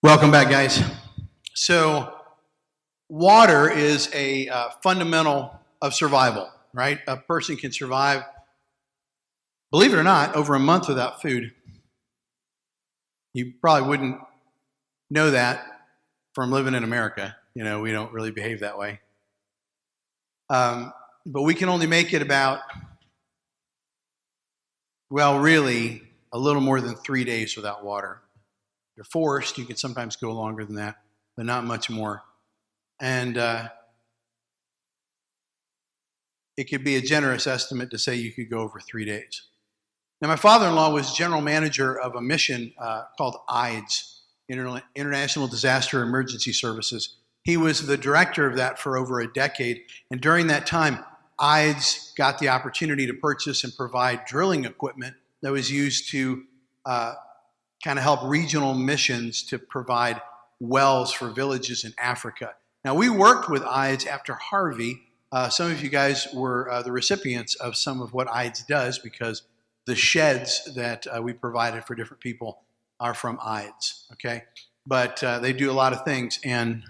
Welcome back, guys. So, water is a fundamental of survival, right? A person can survive, believe it or not, over a month without food. You probably wouldn't know that from living in America. You know, we don't really behave that way. But we can only make it about, well, really, a little more than 3 days without water. You're forced, you can sometimes go longer than that, but not much more. And it could be a generous estimate to say you could go over 3 days. Now, my father-in-law was general manager of a mission called IDES, International Disaster Emergency Services. He was the director of that for over a decade. And during that time, IDES got the opportunity to purchase and provide drilling equipment that was used to kind of help regional missions to provide wells for villages in Africa. Now, we worked with IDES after Harvey. Some of you guys were the recipients of some of what IDES does because the sheds that we provided for different people are from IDES, okay? But they do a lot of things, and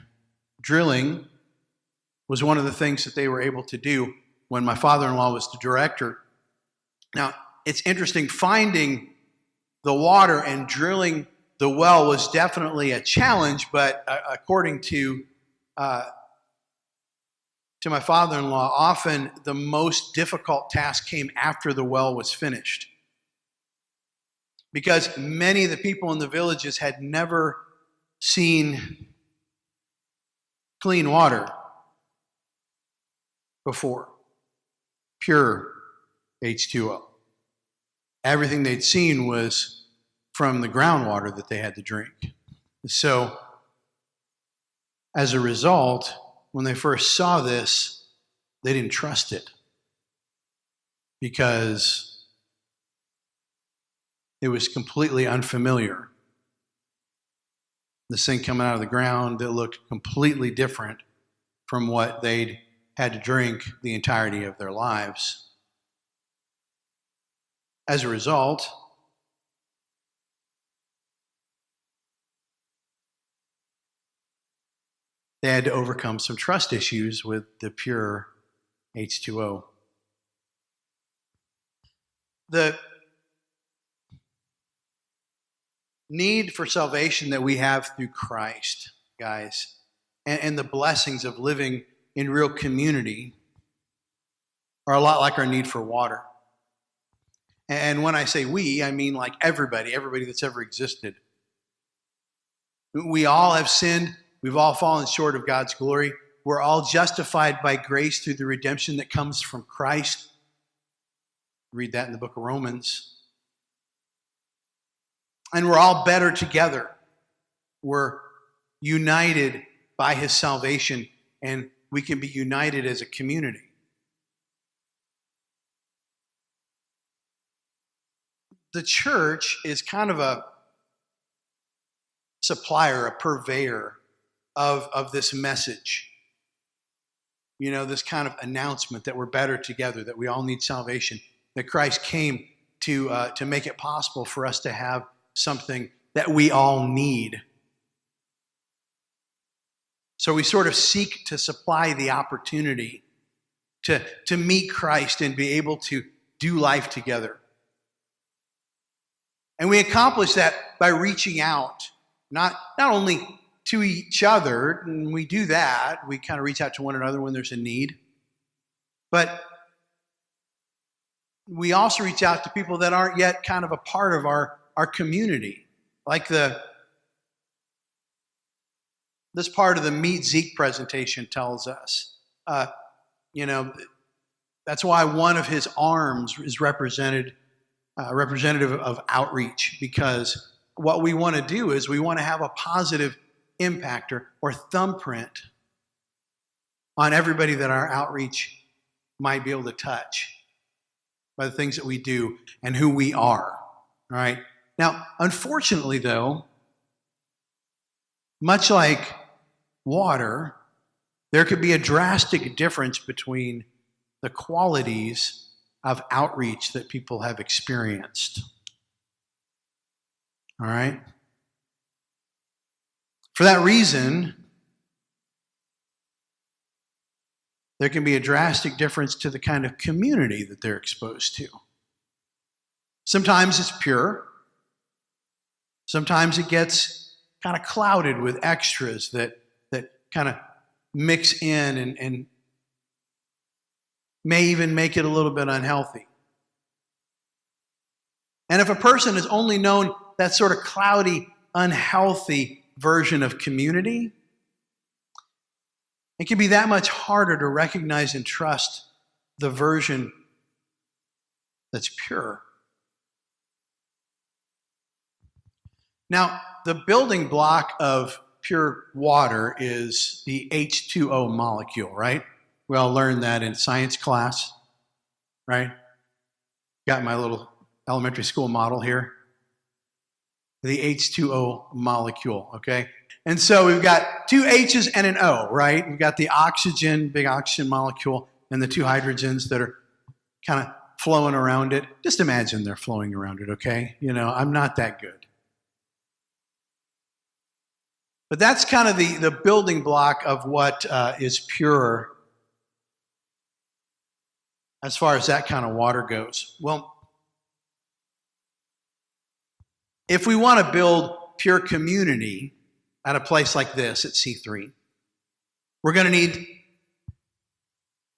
drilling was one of the things that they were able to do when my father-in-law was the director. Now, it's interesting, finding the water and drilling the well was definitely a challenge, but according to my father-in-law, often the most difficult task came after the well was finished. Because many of the people in the villages had never seen clean water before, pure H2O. Everything they'd seen was from the groundwater that they had to drink. So, as a result, when they first saw this, they didn't trust it because it was completely unfamiliar. This thing coming out of the ground that looked completely different from what they'd had to drink the entirety of their lives. As a result, they had to overcome some trust issues with the pure H2O. The need for salvation that we have through Christ, guys, and the blessings of living in real community are a lot like our need for water. And when I say we, I mean like everybody that's ever existed. We all have sinned. We've all fallen short of God's glory. We're all justified by grace through the redemption that comes from Christ. Read that in the book of Romans. And we're all better together. We're united by his salvation, and we can be united as a community. The church is kind of a supplier, a purveyor of this message. You know, this kind of announcement that we're better together, that we all need salvation, that Christ came to make it possible for us to have something that we all need. So we sort of seek to supply the opportunity to meet Christ and be able to do life together. And we accomplish that by reaching out, not only to each other, and we do that, we kind of reach out to one another when there's a need, but we also reach out to people that aren't yet kind of a part of our community. Like this part of the Meet Zeke presentation tells us. That's why one of his arms is representative of outreach, because what we want to do is we want to have a positive impact or thumbprint on everybody that our outreach might be able to touch by the things that we do and who we are. All right. Now, unfortunately, though, much like water, there could be a drastic difference between the qualities of outreach that people have experienced. All right? For that reason, there can be a drastic difference to the kind of community that they're exposed to. Sometimes it's pure. Sometimes it gets kind of clouded with extras that kind of mix in and may even make it a little bit unhealthy. And if a person has only known that sort of cloudy, unhealthy version of community, it can be that much harder to recognize and trust the version that's pure. Now, the building block of pure water is the H2O molecule, right? We all learned that in science class, right? Got my little elementary school model here. The H2O molecule, okay? And so we've got two H's and an O, right? We've got the oxygen, big oxygen molecule, and the two hydrogens that are kind of flowing around it. Just imagine they're flowing around it, okay? You know, I'm not that good. But that's kind of the building block of what is pure as far as that kind of water goes. Well, if we want to build pure community at a place like this at C3, we're going to need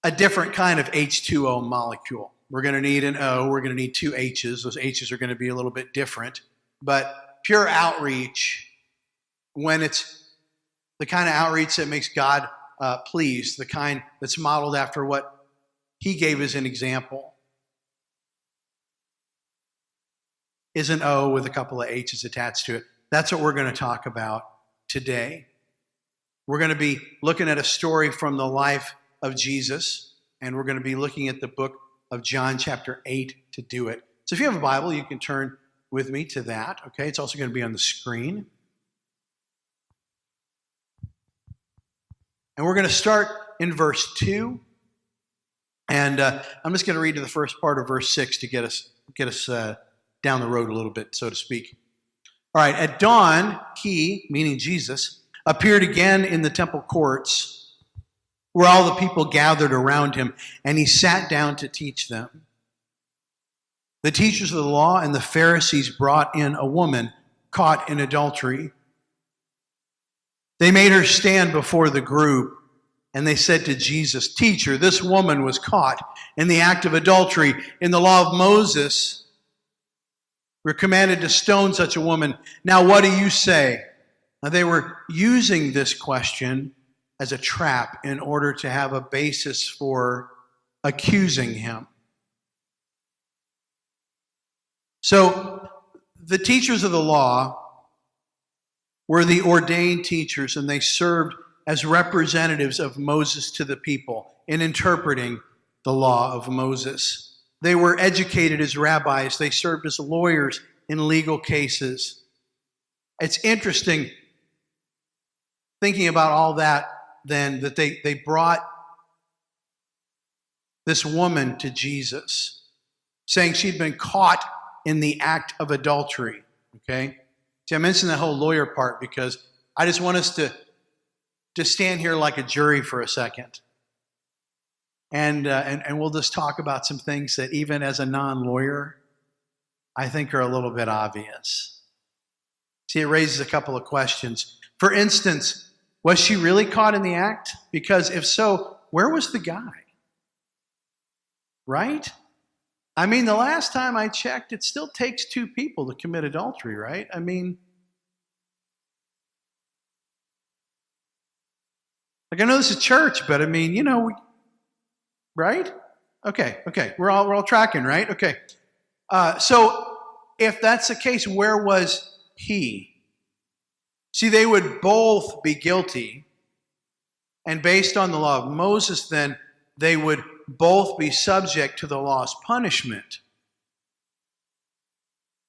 a different kind of H2O molecule. We're going to need an O. We're going to need two H's. Those H's are going to be a little bit different. But pure outreach, when it's the kind of outreach that makes God pleased, the kind that's modeled after what He gave as an example, is an O with a couple of H's attached to it. That's what we're going to talk about today. We're going to be looking at a story from the life of Jesus, and we're going to be looking at the book of John chapter 8 to do it. So if you have a Bible, you can turn with me to that, okay? It's also going to be on the screen. And we're going to start in verse 2. And I'm just going to read to the first part of verse 6 to get us down the road a little bit, so to speak. All right, at dawn, He, meaning Jesus, appeared again in the temple courts where all the people gathered around Him, and He sat down to teach them. The teachers of the law and the Pharisees brought in a woman caught in adultery. They made her stand before the group, and they said to Jesus, "Teacher, this woman was caught in the act of adultery. In the law of Moses, we're commanded to stone such a woman. Now what do you say?" Now they were using this question as a trap in order to have a basis for accusing Him. So the teachers of the law were the ordained teachers, and they served as representatives of Moses to the people in interpreting the law of Moses. They were educated as rabbis. They served as lawyers in legal cases. It's interesting thinking about all that then, that they brought this woman to Jesus, saying she'd been caught in the act of adultery, okay? See, I mentioned that whole lawyer part because I just want us to stand here like a jury for a second. And we'll just talk about some things that even as a non-lawyer, I think are a little bit obvious. See, it raises a couple of questions. For instance, was she really caught in the act? Because if so, where was the guy? Right? I mean, the last time I checked, it still takes two people to commit adultery, right? I mean, like I know this is church, but I mean, you know, right? Okay, we're all tracking, right? Okay. So if that's the case, where was he? See, they would both be guilty, and based on the law of Moses, then they would both be subject to the law's punishment.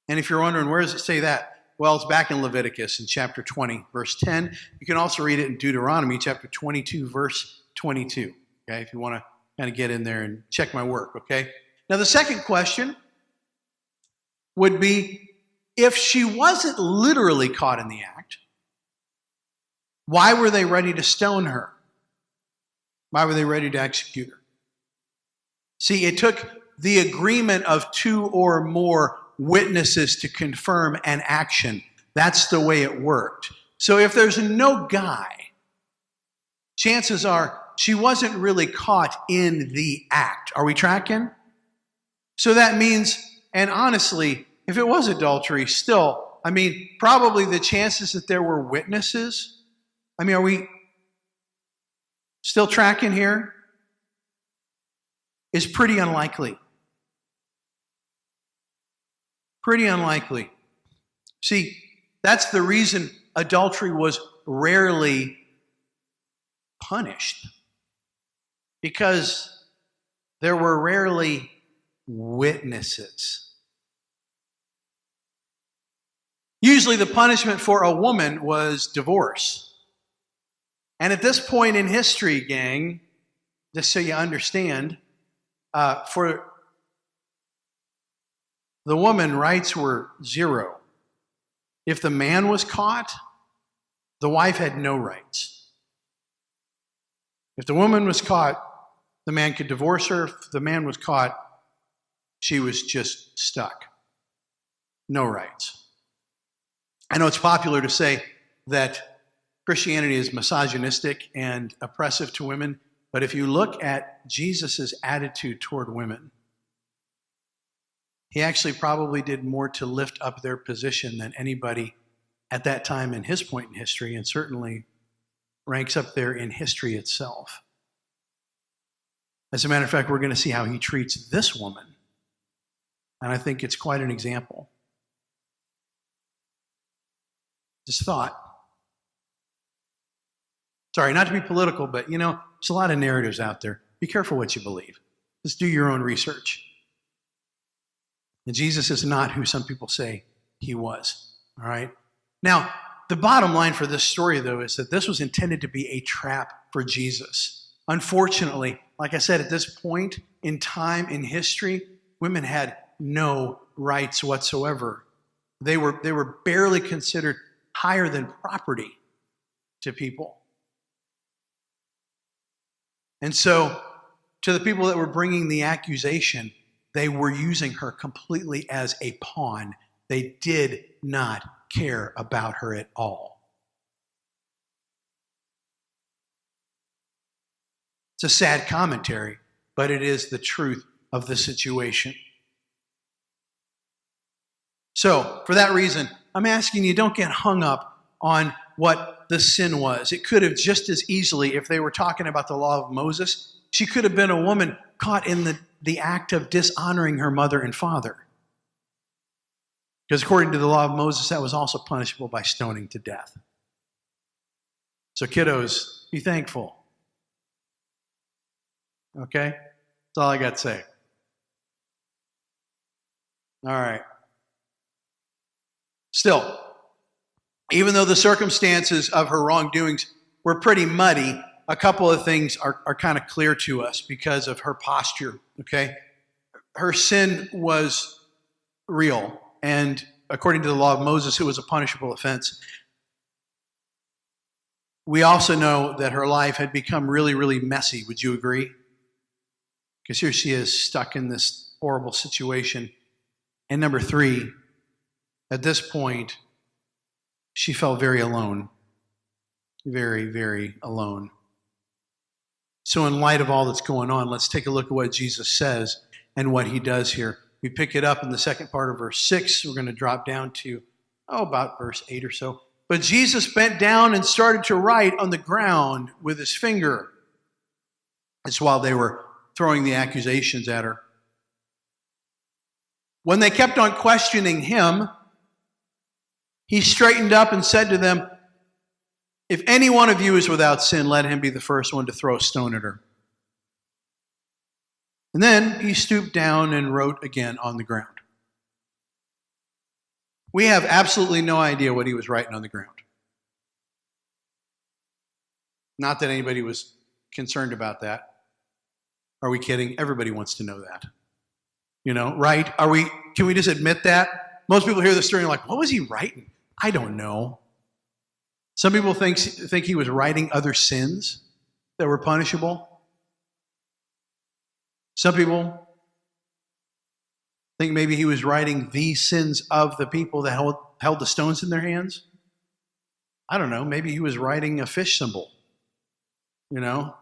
And if you're wondering, where does it say that? Well, it's back in Leviticus in chapter 20, verse 10. You can also read it in Deuteronomy chapter 22, verse 22. Okay, if you want to kind of get in there and check my work, okay? Now, the second question would be, if she wasn't literally caught in the act, Why were they ready to stone her? Why were they ready to execute her? See, it took the agreement of two or more witnesses to confirm an action. That's the way it worked. So if there's no guy, chances are she wasn't really caught in the act. Are we tracking? So that means, and honestly, if it was adultery, still, probably the chances that there were witnesses, are we still tracking here? Is pretty unlikely. Pretty unlikely. See, that's the reason adultery was rarely punished. Because there were rarely witnesses. Usually the punishment for a woman was divorce. And at this point in history, gang, just so you understand, for the woman, rights were zero. If the man was caught, the wife had no rights. If the woman was caught, the man could divorce her. If the man was caught, she was just stuck. No rights. I know it's popular to say that Christianity is misogynistic and oppressive to women, but if you look at Jesus' attitude toward women, he actually probably did more to lift up their position than anybody at that time in his point in history, and certainly ranks up there in history itself. As a matter of fact, we're going to see how he treats this woman, and I think it's quite an example. Just thought. Sorry, not to be political, but there's a lot of narratives out there. Be careful what you believe. Just do your own research. And Jesus is not who some people say he was. All right? Now, the bottom line for this story, though, is that this was intended to be a trap for Jesus. Unfortunately, like I said, at this point in time in history, women had no rights whatsoever. They were barely considered higher than property to people. And so, to the people that were bringing the accusation, they were using her completely as a pawn. They did not care about her at all. It's a sad commentary, but it is the truth of the situation. So, for that reason, I'm asking you, don't get hung up on what the sin was. It could have just as easily, if they were talking about the law of Moses, she could have been a woman caught in the act of dishonoring her mother and father. Because according to the law of Moses, that was also punishable by stoning to death. So kiddos, be thankful. Okay? That's all I got to say. All right. Still, even though the circumstances of her wrongdoings were pretty muddy, a couple of things are kind of clear to us because of her posture, okay? Her sin was real, and according to the law of Moses, it was a punishable offense. We also know that her life had become really, really messy. Would you agree? Because here she is stuck in this horrible situation. And number 3, at this point, she felt very alone. Very, very alone. So in light of all that's going on, let's take a look at what Jesus says and what he does here. We pick it up in the second part of verse 6. We're going to drop down to, about verse 8 or so. But Jesus bent down and started to write on the ground with his finger. It's while they were throwing the accusations at her. When they kept on questioning him, he straightened up and said to them, "If any one of you is without sin, let him be the first one to throw a stone at her." And then he stooped down and wrote again on the ground. We have absolutely no idea what he was writing on the ground. Not that anybody was concerned about that. Are we kidding? Everybody wants to know that. Right? Can we just admit that? Most people hear the story and are like, what was he writing? I don't know. Some people think he was writing other sins that were punishable. Some people think maybe he was writing the sins of the people that held the stones in their hands. I don't know. Maybe he was writing a fish symbol. You know,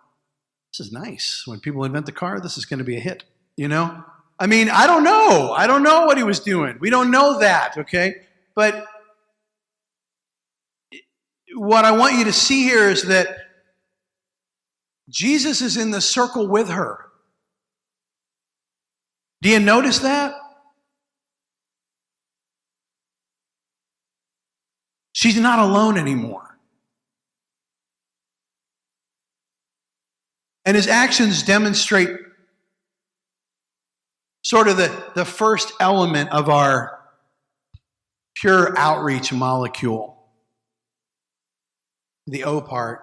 this is nice. When people invent the car, this is going to be a hit. You know? I mean, I don't know. I don't know what he was doing. We don't know that, okay? But what I want you to see here is that Jesus is in the circle with her. Do you notice that? She's not alone anymore. And his actions demonstrate sort of the first element of our pure outreach molecule, the O part,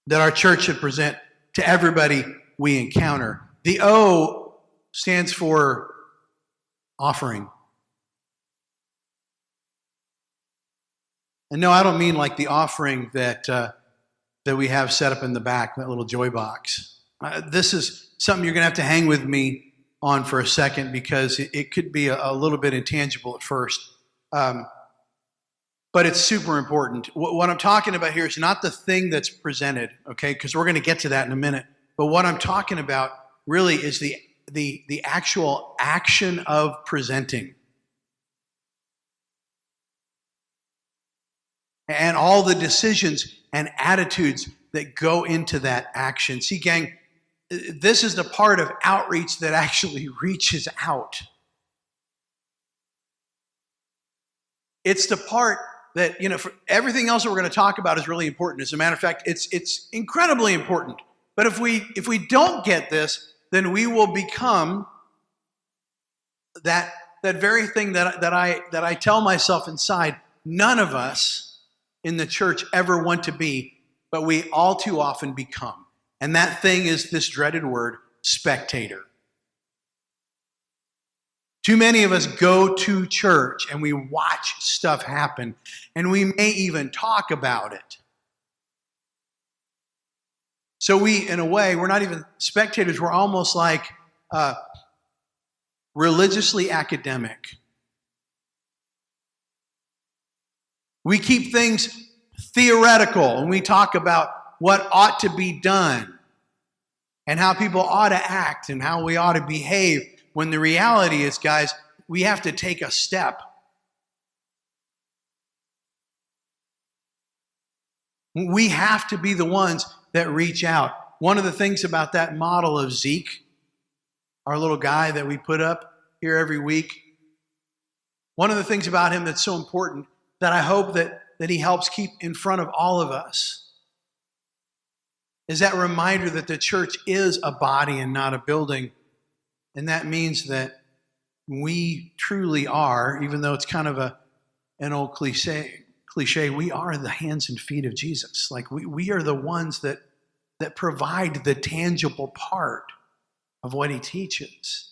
that our church should present to everybody we encounter. The O stands for offering. And no, I don't mean like the offering that we have set up in the back, that little joy box. This is something you're going to have to hang with me on for a second because it could be a little bit intangible at first. But it's super important. What I'm talking about here is not the thing that's presented, okay? Because we're going to get to that in a minute. But what I'm talking about really is the actual action of presenting. And all the decisions and attitudes that go into that action. See, gang, this is the part of outreach that actually reaches out. It's the part that, you know, for everything else that we're going to talk about is really important. As a matter of fact, it's incredibly important. But if we don't get this, then we will become that very thing that I tell myself inside, none of us in the church ever want to be, but we all too often become. And that thing is this dreaded word, spectator. Too many of us go to church and we watch stuff happen, and we may even talk about it. So we, in a way, we're not even spectators, we're almost like religiously academic. We keep things theoretical and we talk about what ought to be done and how people ought to act and how we ought to behave, when the reality is, guys, we have to take a step. We have to be the ones that reach out. One of the things about that model of Zeke, our little guy that we put up here every week, one of the things about him that's so important that I hope that he helps keep in front of all of us is that reminder that the church is a body and not a building. And that means that we truly are, even though it's kind of an old cliche, we are the hands and feet of Jesus. Like we are the ones that provide the tangible part of what he teaches.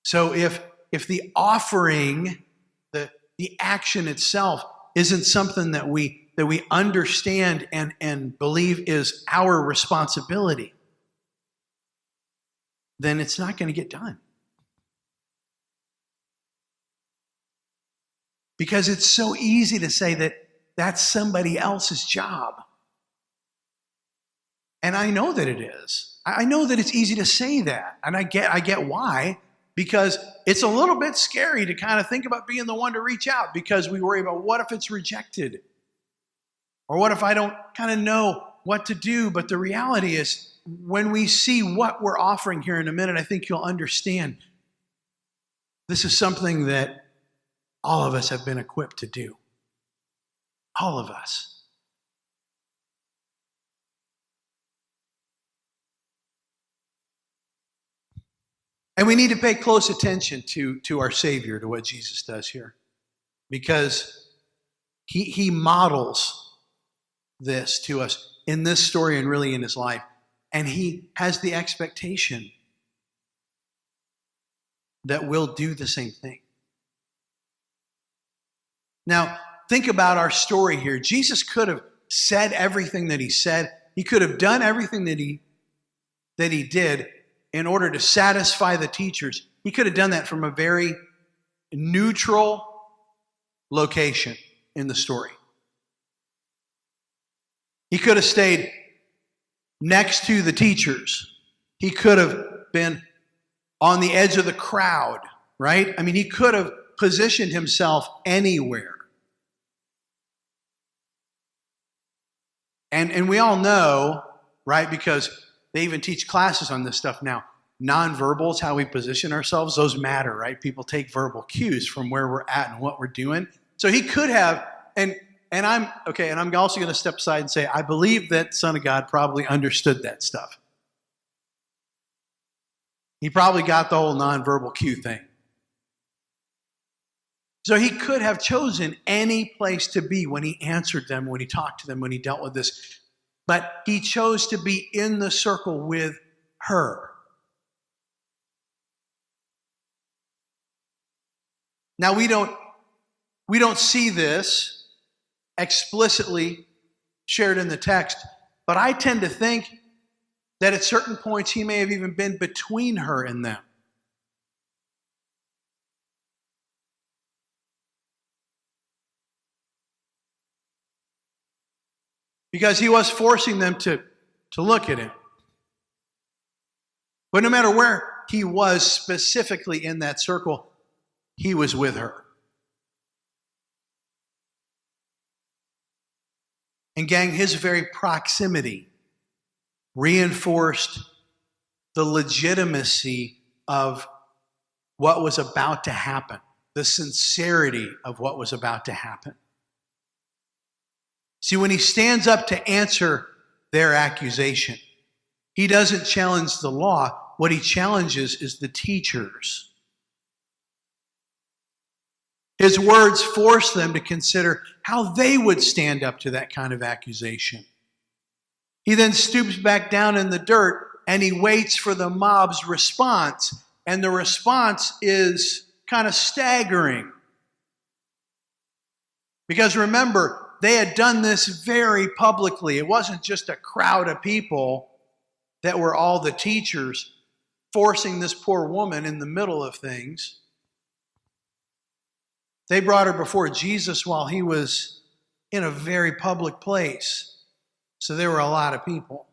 So if the offering, the action itself isn't something that we understand and believe is our responsibility, then it's not going to get done. Because it's so easy to say that that's somebody else's job. And I know that it is. I know that it's easy to say that. And I get why. Because it's a little bit scary to kind of think about being the one to reach out, because we worry about what if it's rejected? Or what if I don't kind of know what to do? But the reality is, when we see what we're offering here in a minute, I think you'll understand this is something that all of us have been equipped to do. All of us. And we need to pay close attention to our Savior, to what Jesus does here. Because he models this to us in this story and really in his life. And he has the expectation that we'll do the same thing. Now, think about our story here. Jesus could have said everything that he said. He could have done everything that he did in order to satisfy the teachers. He could have done that from a very neutral location in the story. He could have stayed next to the teachers. He could have been on the edge of the crowd, right? I mean, he could have positioned himself anywhere. And we all know, right, because they even teach classes on this stuff now, nonverbals, how we position ourselves, those matter, right? People take verbal cues from where we're at and what we're doing. So he could have, and I'm also going to step aside and say, I believe that Son of God probably understood that stuff. He probably got the whole nonverbal cue thing. So he could have chosen any place to be when he answered them, when he talked to them, when he dealt with this. But he chose to be in the circle with her. Now we don't see this explicitly shared in the text, but I tend to think that at certain points he may have even been between her and them. Because he was forcing them to look at him. But no matter where he was specifically in that circle, he was with her. And gang, his very proximity reinforced the legitimacy of what was about to happen, the sincerity of what was about to happen. See, when he stands up to answer their accusation, he doesn't challenge the law. What he challenges is the teachers. His words force them to consider how they would stand up to that kind of accusation. He then stoops back down in the dirt and he waits for the mob's response. And the response is kind of staggering. Because remember, they had done this very publicly. It wasn't just a crowd of people that were all the teachers forcing this poor woman in the middle of things. They brought her before Jesus while he was in a very public place. So there were a lot of people.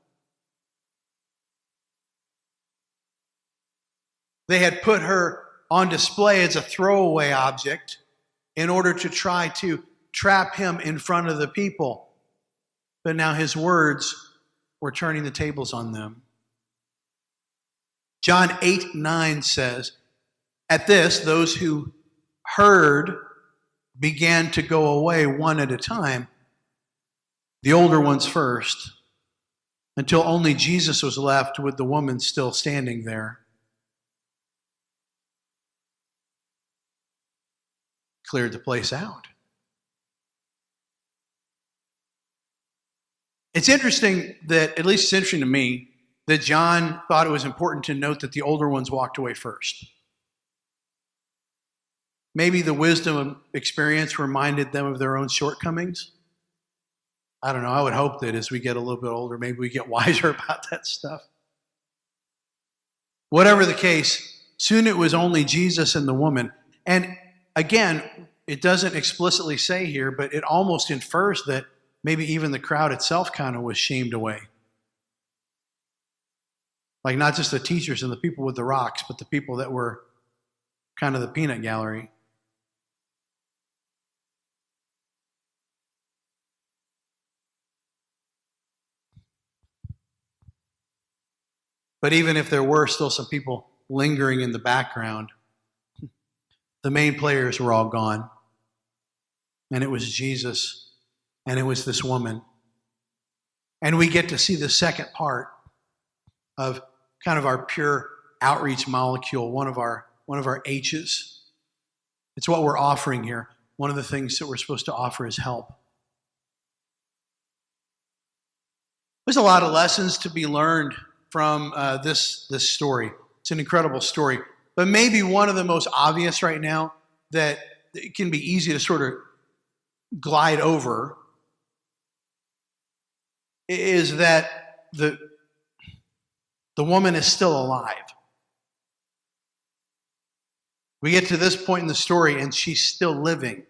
They had put her on display as a throwaway object in order to try to trap him in front of the people. But now his words were turning the tables on them. John 8:9 says, "At this, those who heard began to go away one at a time, the older ones first, until only Jesus was left with the woman still standing there." Cleared the place out. It's interesting that, at least it's interesting to me, that John thought it was important to note that the older ones walked away first. Maybe the wisdom of experience reminded them of their own shortcomings. I don't know. I would hope that as we get a little bit older, maybe we get wiser about that stuff. Whatever the case, soon it was only Jesus and the woman. And again, it doesn't explicitly say here, but it almost infers that maybe even the crowd itself kind of was shamed away. Like not just the teachers and the people with the rocks, but the people that were kind of the peanut gallery. But even if there were still some people lingering in the background, the main players were all gone. And it was Jesus, and it was this woman. And we get to see the second part of kind of our pure outreach molecule, one of our H's. It's what we're offering here. One of the things that we're supposed to offer is help. There's a lot of lessons to be learned from this story. It's an incredible story. But maybe one of the most obvious right now that it can be easy to sort of glide over is that the woman is still alive. We get to this point in the story and she's still living.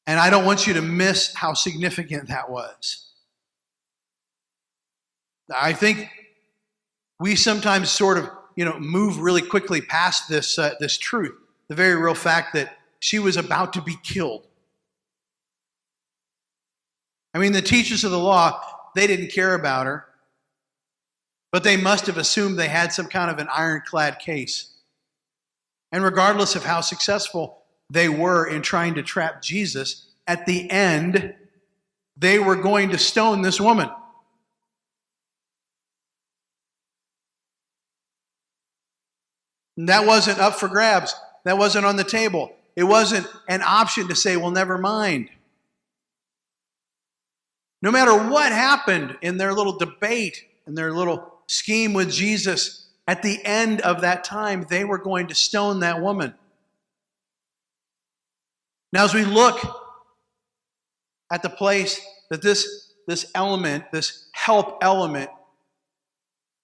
And I don't want you to miss how significant that was. I think we sometimes sort of, move really quickly past this truth, the very real fact that she was about to be killed. I mean, the teachers of the law, they didn't care about her, but they must have assumed they had some kind of an ironclad case. And regardless of how successful they were in trying to trap Jesus, at the end, they were going to stone this woman. And that wasn't up for grabs. That wasn't on the table. It wasn't an option to say, well, never mind. No matter what happened in their little debate, in their little scheme with Jesus, at the end of that time, they were going to stone that woman. Now, as we look at the place that this element, this help element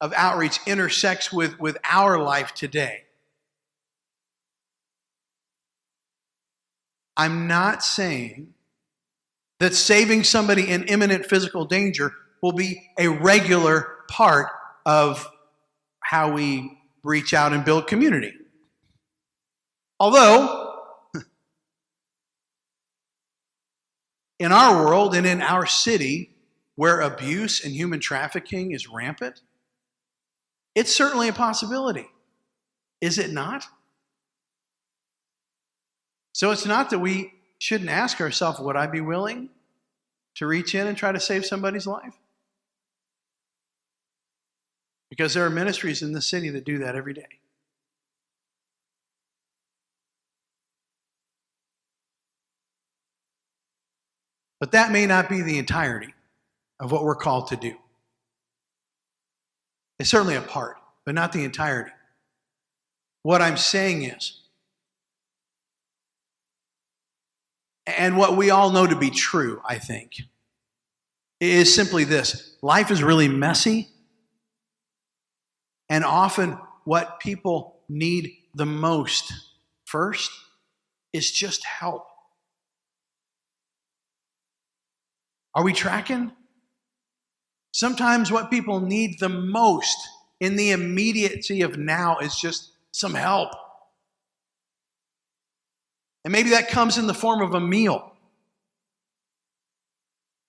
of outreach intersects with our life today, I'm not saying that saving somebody in imminent physical danger will be a regular part of how we reach out and build community. Although, in our world and in our city, where abuse and human trafficking is rampant, it's certainly a possibility. Is it not? So it's not that we shouldn't ask ourselves, would I be willing to reach in and try to save somebody's life? Because there are ministries in the city that do that every day. But that may not be the entirety of what we're called to do. It's certainly a part, but not the entirety. What I'm saying is, and what we all know to be true, I think, is simply this. Life is really messy, and often what people need the most first is just help. Are we tracking? Sometimes what people need the most in the immediacy of now is just some help. And maybe that comes in the form of a meal.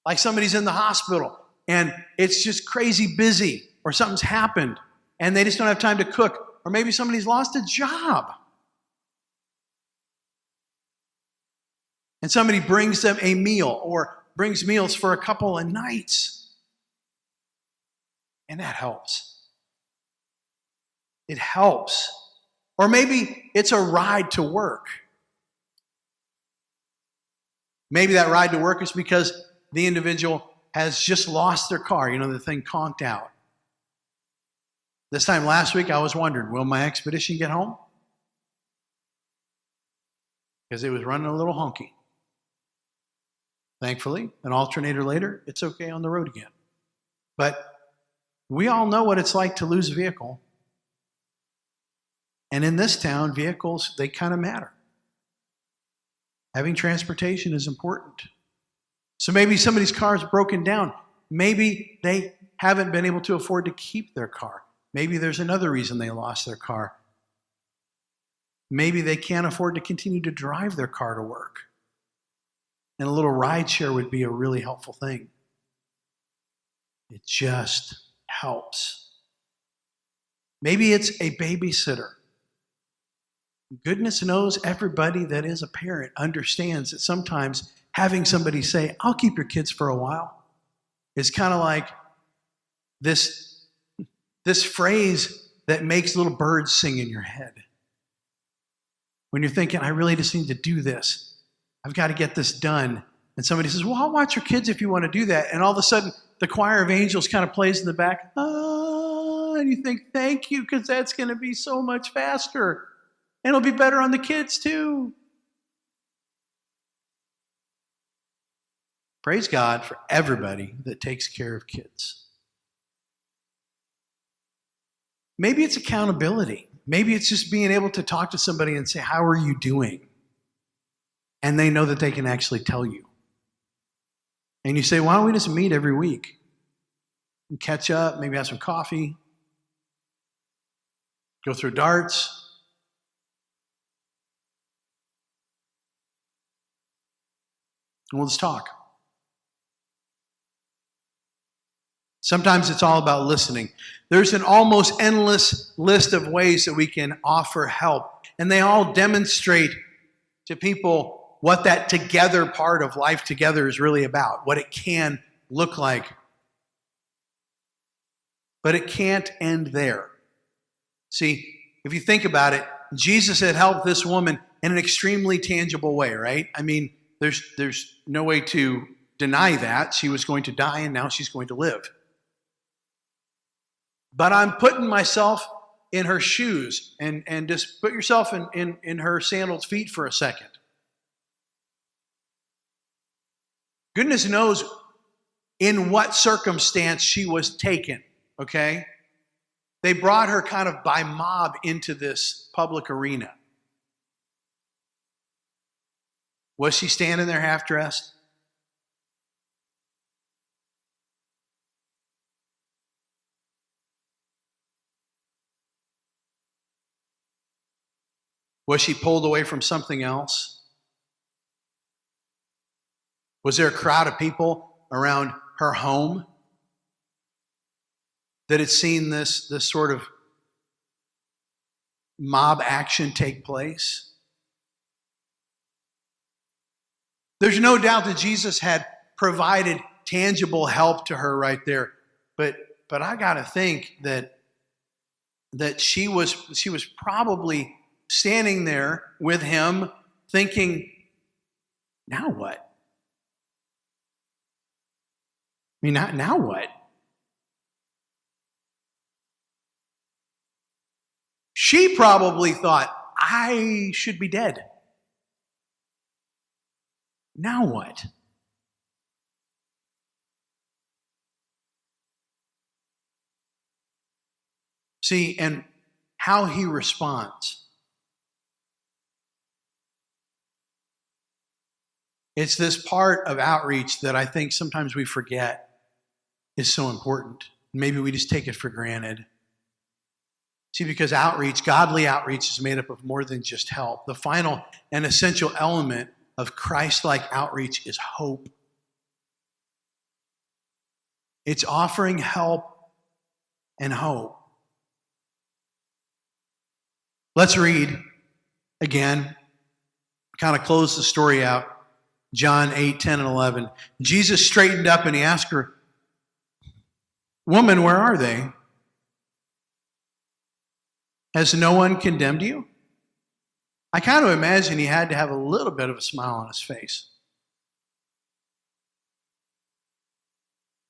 Like somebody's in the hospital and it's just crazy busy, or something's happened and they just don't have time to cook. Or maybe somebody's lost a job. And somebody brings them a meal or brings meals for a couple of nights. And that helps. It helps. Or maybe it's a ride to work. Maybe that ride to work is because the individual has just lost their car. The thing conked out. This time last week, I was wondering, will my Expedition get home? Because it was running a little honky. Thankfully, an alternator later, it's okay on the road again. But we all know what it's like to lose a vehicle. And in this town, vehicles, they kind of matter. Having transportation is important. So maybe somebody's car is broken down. Maybe they haven't been able to afford to keep their car. Maybe there's another reason they lost their car. Maybe they can't afford to continue to drive their car to work. And a little ride share would be a really helpful thing. It just helps. Maybe it's a babysitter. Goodness knows everybody that is a parent understands that sometimes having somebody say, I'll keep your kids for a while, is kind of like this phrase that makes little birds sing in your head. When you're thinking, I really just need to do this. I've got to get this done. And somebody says, well, I'll watch your kids if you want to do that. And all of a sudden, the choir of angels kind of plays in the back. And you think, thank you, because that's going to be so much faster. And it'll be better on the kids too. Praise God for everybody that takes care of kids. Maybe it's accountability. Maybe it's just being able to talk to somebody and say, how are you doing? And they know that they can actually tell you. And you say, why don't we just meet every week and catch up, maybe have some coffee, go through darts. And we'll just talk. Sometimes it's all about listening. There's an almost endless list of ways that we can offer help. And they all demonstrate to people what that together part of life together is really about, what it can look like. But it can't end there. See, if you think about it, Jesus had helped this woman in an extremely tangible way, right? I mean, there's no way to deny that. She was going to die and now she's going to live. But I'm putting myself in her shoes and just put yourself in her sandaled feet for a second. Goodness knows in what circumstance she was taken, okay? They brought her kind of by mob into this public arena. Was she standing there half-dressed? Was she pulled away from something else? Was there a crowd of people around her home that had seen this sort of mob action take place? There's no doubt that Jesus had provided tangible help to her right there. But I got to think that she was probably standing there with him thinking, now what? I mean, now what? She probably thought, I should be dead. Now what? See, and how he responds. It's this part of outreach that I think sometimes we forget is so important. Maybe we just take it for granted. See, because outreach, godly outreach, is made up of more than just help. The final and essential element of Christ-like outreach is hope. It's offering help and hope. Let's read again, kind of close the story out. John 8, 10, and 11. Jesus straightened up and he asked her, "Woman, where are they? Has no one condemned you?" I kind of imagine he had to have a little bit of a smile on his face.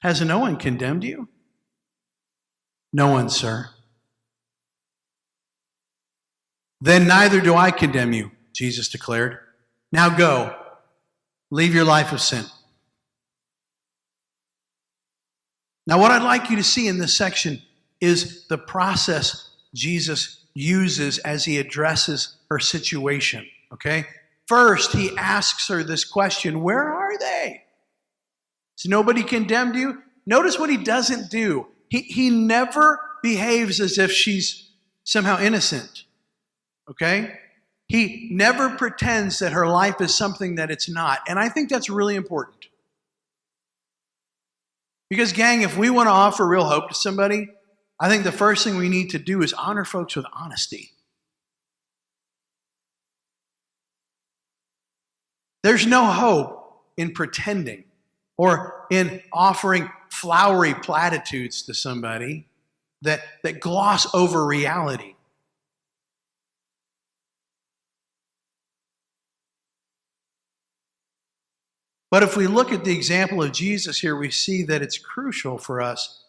Has no one condemned you? No one, sir. Then neither do I condemn you, Jesus declared. Now go, leave your life of sin. Now what I'd like you to see in this section is the process Jesus uses as he addresses her situation, okay? First, he asks her this question, where are they? Has nobody condemned you? Notice what he doesn't do. He never behaves as if she's somehow innocent, okay? He never pretends that her life is something that it's not. And I think that's really important. Because, gang, if we want to offer real hope to somebody, I think the first thing we need to do is honor folks with honesty. There's no hope in pretending or in offering flowery platitudes to somebody that gloss over reality. But if we look at the example of Jesus here, we see that it's crucial for us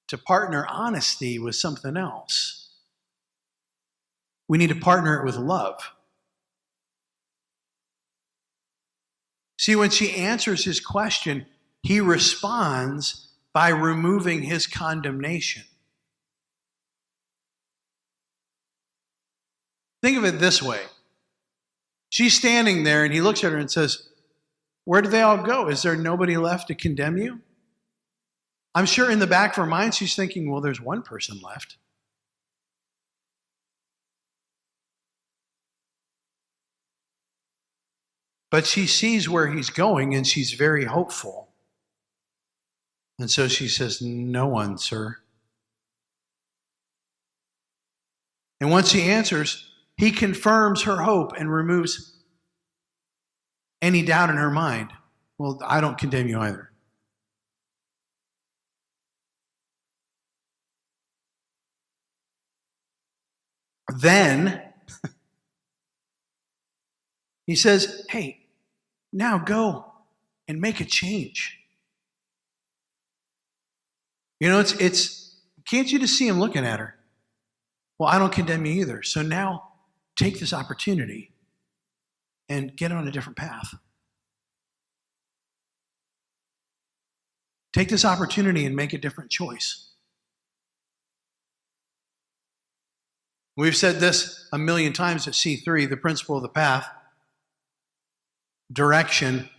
to partner honesty with something else. We need to partner it with love. See, when she answers his question, he responds by removing his condemnation. Think of it this way. She's standing there and he looks at her and says, "Where did they all go? Is there nobody left to condemn you?" I'm sure in the back of her mind she's thinking, well, there's one person left. But she sees where he's going and she's very hopeful. And so she says, "No one, sir." And once she answers, he confirms her hope and removes any doubt in her mind. "Well, I don't condemn you either." Then he says, "Hey, now go and make a change." You know, can't you just see him looking at her? "Well, I don't condemn you either. So now take this opportunity and get on a different path. Take this opportunity and make a different choice." We've said this a million times at C3, the principle of the path. Direction,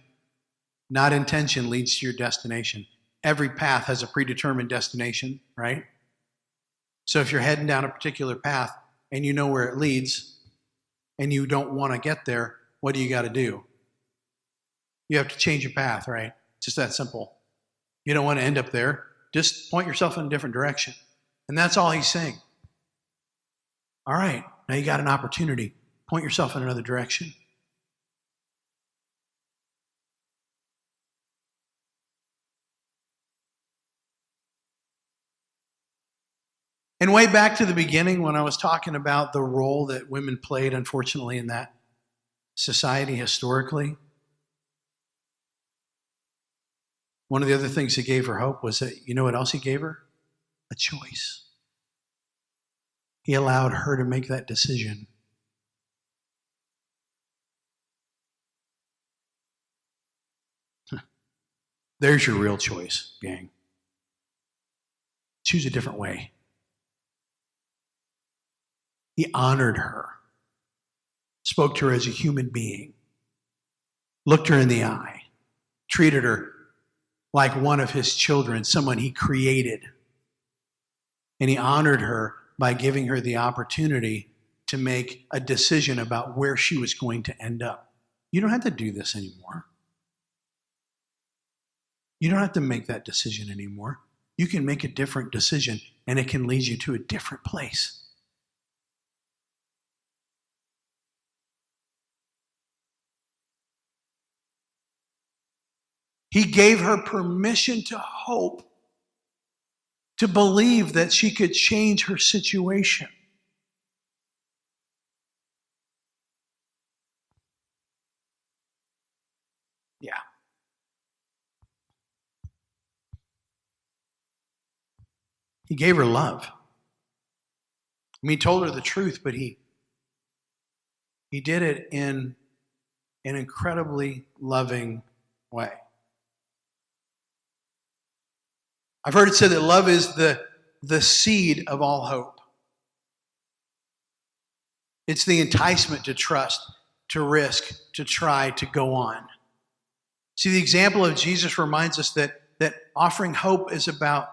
not intention, leads to your destination. Every path has a predetermined destination, right? So if you're heading down a particular path and you know where it leads and you don't want to get there, what do you got to do? You have to change your path, right? It's just that simple. You don't want to end up there. Just point yourself in a different direction. And that's all he's saying. All right, now you got an opportunity. Point yourself in another direction. And way back to the beginning when I was talking about the role that women played, unfortunately, in that society historically, one of the other things that gave her hope was that, you know what else he gave her? A choice. He allowed her to make that decision. There's your real choice, gang. Choose a different way. He honored her, spoke to her as a human being, looked her in the eye, treated her like one of his children, someone he created. And he honored her by giving her the opportunity to make a decision about where she was going to end up. You don't have to do this anymore. You don't have to make that decision anymore. You can make a different decision, and it can lead you to a different place. He gave her permission to hope, to believe that she could change her situation. Yeah. He gave her love. I mean, he told her the truth, but he did it in an incredibly loving way. I've heard it said that love is the seed of all hope. It's the enticement to trust, to risk, to try, to go on. See, the example of Jesus reminds us that offering hope is about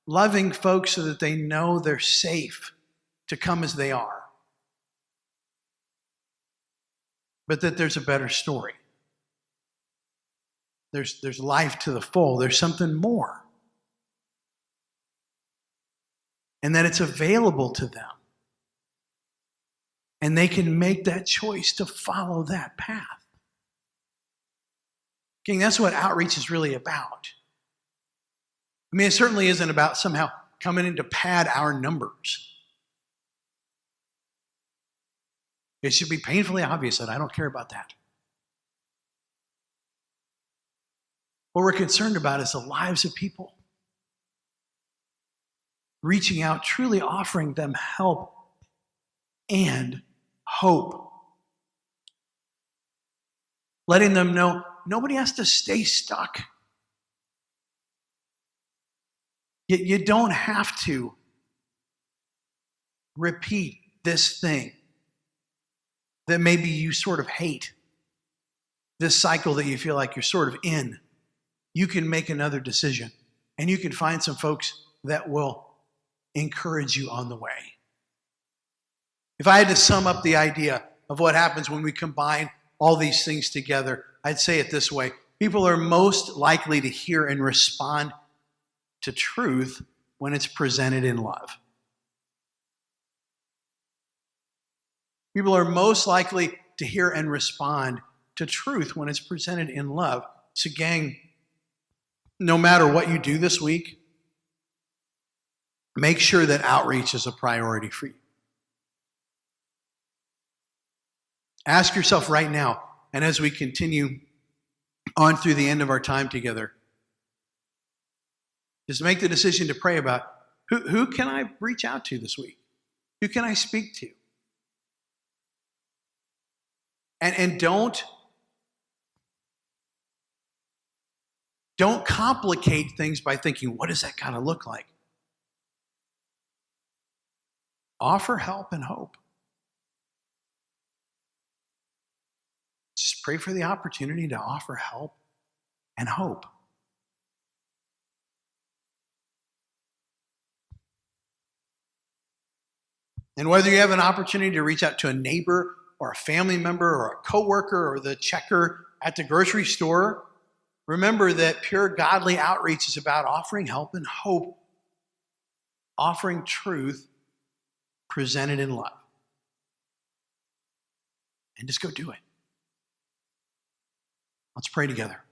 loving folks so that they know they're safe to come as they are. But that there's a better story. There's life to the full. There's something more. And that it's available to them. And they can make that choice to follow that path. King, that's what outreach is really about. I mean, it certainly isn't about somehow coming in to pad our numbers. It should be painfully obvious that I don't care about that. What we're concerned about is the lives of people. Reaching out, truly offering them help and hope. Letting them know nobody has to stay stuck. You don't have to repeat this thing that maybe you sort of hate, this cycle that you feel like you're sort of in. You can make another decision, and you can find some folks that will encourage you on the way. If I had to sum up the idea of what happens when we combine all these things together, I'd say it this way. People are most likely to hear and respond to truth when it's presented in love. People are most likely to hear and respond to truth when it's presented in love. So, gang, no matter what you do this week, make sure that outreach is a priority for you. Ask yourself right now, and as we continue on through the end of our time together, just make the decision to pray about who can I reach out to this week? Who can I speak to? And don't complicate things by thinking, what does that kind of look like? Offer help and hope. Just pray for the opportunity to offer help and hope. And whether you have an opportunity to reach out to a neighbor or a family member or a coworker or the checker at the grocery store, remember that pure godly outreach is about offering help and hope, offering truth presented in love. And just go do it. Let's pray together.